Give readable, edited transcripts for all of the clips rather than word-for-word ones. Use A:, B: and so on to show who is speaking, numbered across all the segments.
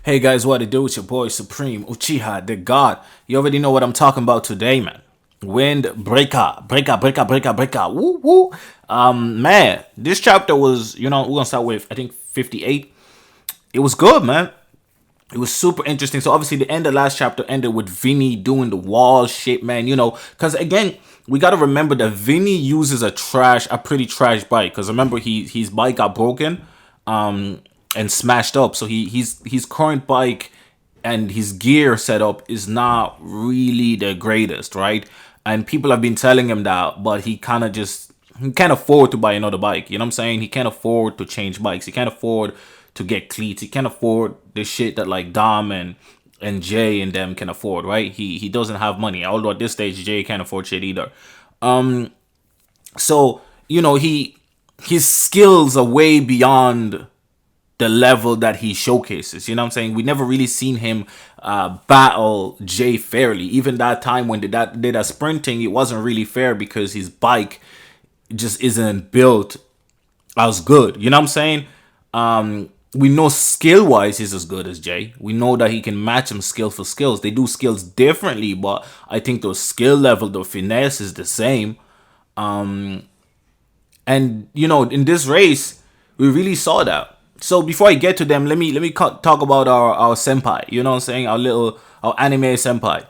A: Hey guys, what it do? It's your boy Supreme Uchiha, the God. You already know what I'm talking about today, man. Wind breaker. Woo woo. Man, this chapter was, we're gonna start with I think 58. It was good, man. It was super interesting. So obviously the end of the last chapter ended with Vinny doing the wall shit, man. Because again, we gotta remember that Vinny uses a pretty trash bike. Because remember, his bike got broken, and smashed up. So his current bike and his gear setup is not really the greatest, right? And people have been telling him that, but he can't afford to buy another bike. You know what I'm saying? He can't afford to change bikes. He can't afford to get cleats. He can't afford the shit that like Dom and Jay and them can afford, right? He doesn't have money. Although at this stage Jay can't afford shit either. So his skills are way beyond the level that he showcases. You know what I'm saying? We never really seen him battle Jay fairly. Even that time when they did that sprinting, it wasn't really fair because his bike just isn't built as good. You know what I'm saying? We know skill wise he's as good as Jay. We know that he can match him skill for skills. They do skills differently, but I think the skill level, the finesse is the same. And in this race, we really saw that. So before I get to them, let me talk about our senpai. You know what I'm saying? Our anime senpai.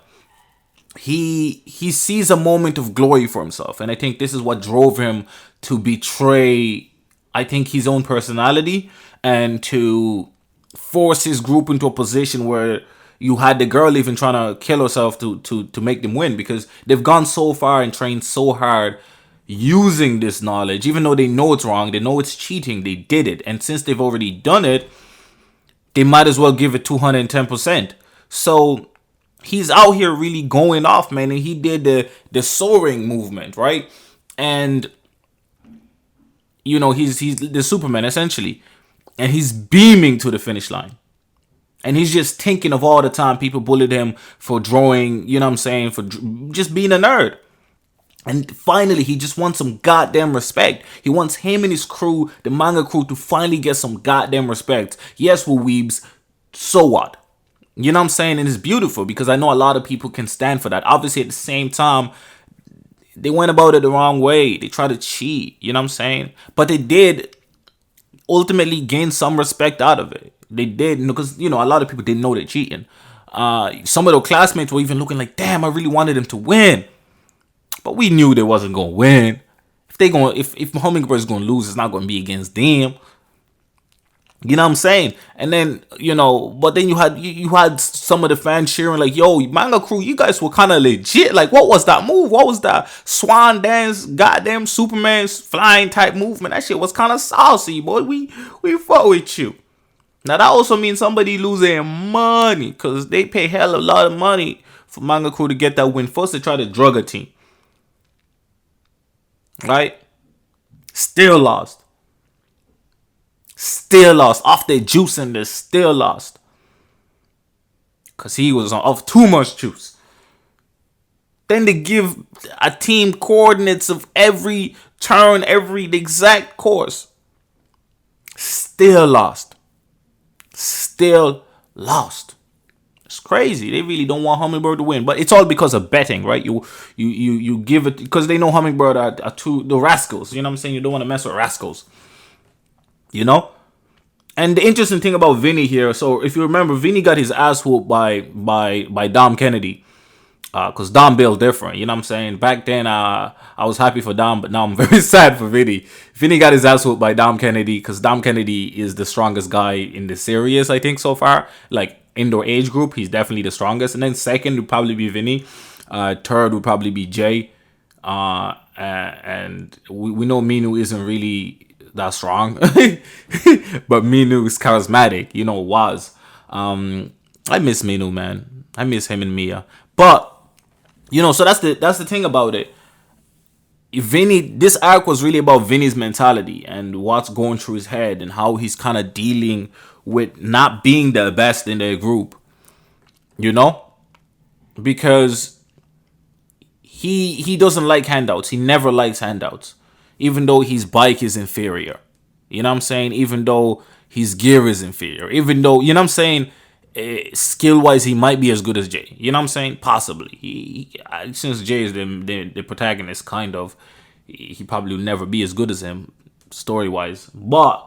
A: He sees a moment of glory for himself, and I think this is what drove him to betray, I think, his own personality and to force his group into a position where you had the girl even trying to kill herself to make them win, because they've gone so far and trained so hard using this knowledge. Even though they know it's wrong, they know it's cheating, they did it, and since they've already done it, they might as well give it 210%. So he's out here really going off, man, and he did the soaring movement, right? And he's the Superman essentially, and he's beaming to the finish line. And he's just thinking of all the time people bullied him for drawing, you know what I'm saying, for just being a nerd. And finally, he just wants some goddamn respect. He wants him and his crew, the manga crew, to finally get some goddamn respect. Yes, we're weebs. So what? You know what I'm saying? And it's beautiful because I know a lot of people can stand for that. Obviously, at the same time, they went about it the wrong way. They tried to cheat. You know what I'm saying? But they did ultimately gain some respect out of it. They did, because a lot of people didn't know they're cheating. Some of their classmates were even looking like, damn, I really wanted them to win. But we knew they wasn't gonna win. If Hummingbird's gonna lose, it's not gonna be against them. You know what I'm saying? And then but then you had some of the fans cheering like, "Yo, manga crew, you guys were kind of legit. Like, what was that move? What was that swan dance? Goddamn Superman's flying type movement? That shit was kind of saucy, boy. We fought with you." Now that also means somebody losing money, because they pay hell a lot of money for manga crew to get that win. First, they try to drug a team. Right? Still lost. Still lost. Off their juice and they still lost. Because he was off too much juice. Then they give a team coordinates of every turn, the exact course. Still lost. Still lost. It's crazy. They really don't want Hummingbird to win, but it's all because of betting, right? You give it because they know Hummingbird are the rascals. You know what I'm saying? You don't want to mess with rascals. And the interesting thing about Vinny here, so if you remember, Vinny got his ass whooped by Dom Kennedy, because Dom built different. You know what I'm saying? Back then, I was happy for Dom, but now I'm very sad for Vinny. Vinny got his ass whooped by Dom Kennedy because Dom Kennedy is the strongest guy in the series, I think, so far. Like, indoor age group, he's definitely the strongest. And then second would probably be Vinny. Third would probably be Jay. And we know Minu isn't really that strong. But Minu is charismatic, was. I miss Minu, man. I miss him and Mia. But, so that's the thing about it. This arc was really about Vinny's mentality and what's going through his head and how he's kind of dealing with not being the best in their group, because he doesn't like handouts. He never likes handouts, even though his bike is inferior. You know what I'm saying? Even though his gear is inferior, even though, you know what I'm saying, skill wise, he might be as good as Jay. You know what I'm saying? Possibly. Since Jay is the protagonist, kind of, he probably will never be as good as him story wise. But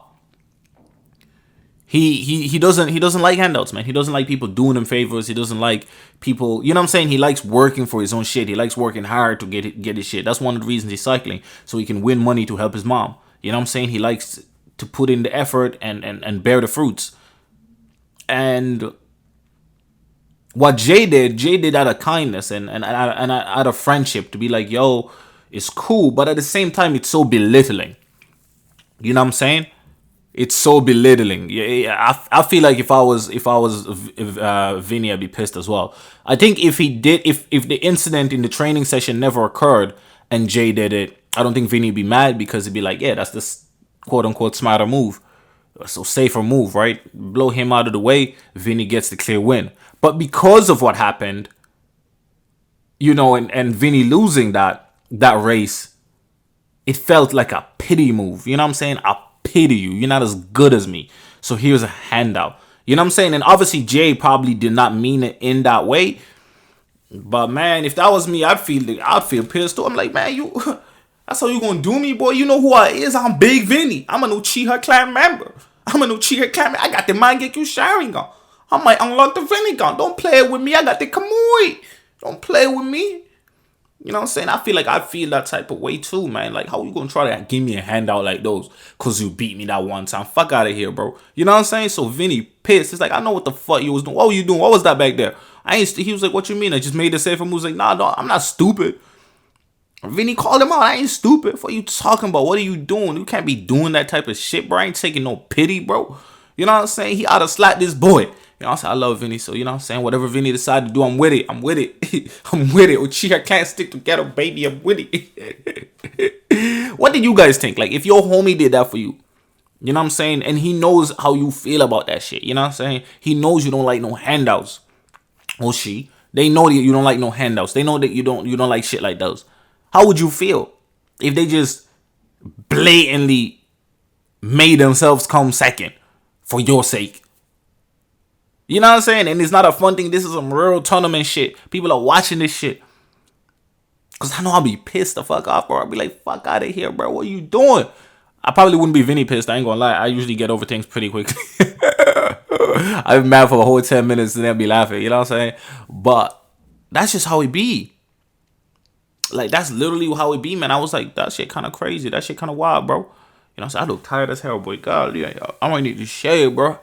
A: he doesn't like handouts, man. He doesn't like people doing him favors. He doesn't like people. You know what I'm saying? He likes working for his own shit. He likes working hard to get his shit. That's one of the reasons he's cycling, so he can win money to help his mom. You know what I'm saying? He likes to put in the effort and bear the fruits. And what Jay did out of kindness and out of friendship, to be like, yo, it's cool, but at the same time, it's so belittling. You know what I'm saying? It's so belittling. Yeah, I feel like if I was Vinny, I'd be pissed as well. I think if the incident in the training session never occurred and Jay did it, I don't think Vinny would be mad, because he'd be like, yeah, that's the quote unquote smarter move. So safer move, right? Blow him out of the way, Vinny gets the clear win. But because of what happened, you know, and Vinny losing that race, it felt like a pity move. You know what I'm saying? I pity you. You're not as good as me. So here's a handout. You know what I'm saying? And obviously Jay probably did not mean it in that way. But man, if that was me, I'd feel pissed too. I'm like, man, that's how you gonna do me, boy? You know who I is? I'm Big Vinny. I'm an Uchiha clan member. I got the Mangekyo Sharingan. I might unlock the Vinnegan. Don't play with me. I got the Kamui. Don't play with me. You know what I'm saying? I feel like I feel that type of way too, man. Like, how you gonna try to give me a handout like those because you beat me that one time? Fuck out of here, bro. You know what I'm saying? So Vinny pissed. It's like, I know what the fuck you was doing. What were you doing? What was that back there? He was like, what you mean? I just made the safer moves. Like, nah, no, I'm not stupid. Vinny called him out. I ain't stupid. What are you talking about? What are you doing? You can't be doing that type of shit, bro. I ain't taking no pity, bro. You know what I'm saying? He ought to slap this boy. You know what I'm saying? I love Vinny, so you know what I'm saying? Whatever Vinny decided to do, I'm with it. I'm with it. Uchiha can't stick together, baby. I'm with it. What did you guys think? Like, if your homie did that for you, you know what I'm saying? And he knows how you feel about that shit. You know what I'm saying? He knows you don't like no handouts. Or she. They know that you don't like no handouts. They know that you don't like shit like those. How would you feel if they just blatantly made themselves come second for your sake? You know what I'm saying? And it's not a fun thing. This is some real tournament shit. People are watching this shit. Because I know I'll be pissed the fuck off, bro. I'll be like, fuck out of here, bro. What are you doing? I probably wouldn't be Vinny pissed. I ain't gonna lie. I usually get over things pretty quickly. I'm mad for a whole 10 minutes and then be laughing. You know what I'm saying? But that's just how it be. Like, that's literally how it be, man. I was like, that shit kind of crazy. That shit kind of wild, bro. You know what I'm saying? I look tired as hell, boy. Golly, I might need to shave, bro.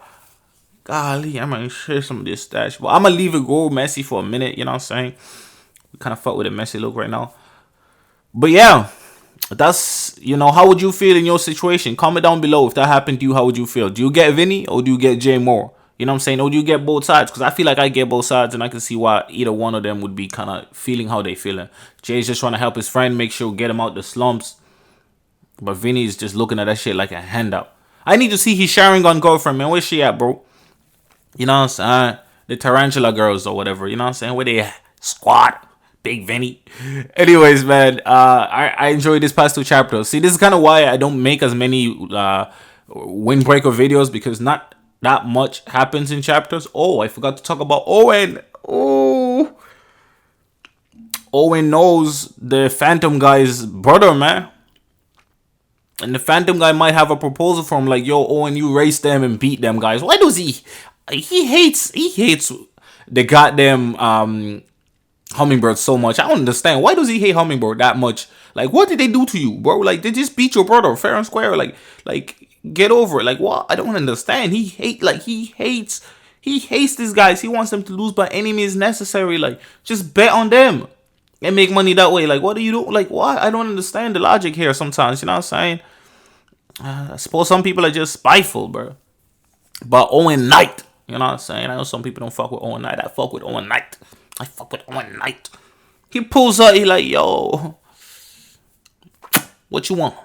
A: Golly, I might share some of this stash. But I'm going to leave it go messy for a minute. You know what I'm saying? We kind of fuck with a messy look right now. But yeah, that's, you know, how would you feel in your situation? Comment down below if that happened to you. How would you feel? Do you get Vinny or do you get Jay more? You know what I'm saying? Or do you get both sides? Because I feel like I get both sides and I can see why either one of them would be kind of feeling how they feeling. Jay's just trying to help his friend, make sure get him out the slumps. But Vinny's just looking at that shit like a handout. I need to see his Sharingan girlfriend, man. Where's she at, bro? You know what I'm saying? The tarantula girls or whatever. You know what I'm saying? Where they at? Squad. Big Vinny. Anyways, man. I enjoyed this past 2 chapters. See, this is kind of why I don't make as many windbreaker videos. Because not that much happens in chapters. Oh, I forgot to talk about Owen. Oh. Owen knows the Phantom guy's brother, man. And the Phantom guy might have a proposal for him. Like, yo, Owen, you race them and beat them guys. Why does he hates the goddamn Hummingbird so much. I don't understand. Why does he hate Hummingbird that much? Like, what did they do to you, bro? Like, they just beat your brother fair and square. Like get over it. Like, what? I don't understand. He hates these guys. He wants them to lose by any means necessary. Like, just bet on them and make money that way. Like, what do you do? Like, why? I don't understand the logic here sometimes. You know what I'm saying? I suppose some people are just spiteful, bro. But Owen Knight, you know what I'm saying? I know some people don't fuck with Owen Knight. I fuck with Owen Knight. I fuck with Owen Knight. He pulls up. He like, yo, what you want?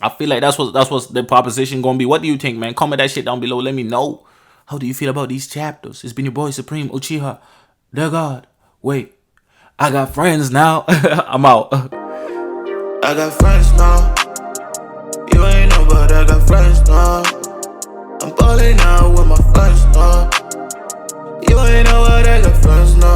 A: I feel like that's what the proposition gonna be. What do you think, man? Comment that shit down below. Let me know. How do you feel about these chapters? It's been your boy Supreme Uchiha, the God. Wait, I got friends now. I'm out.
B: I got friends now. You ain't know, but I got friends now. I'm balling out with my friends now. friends now.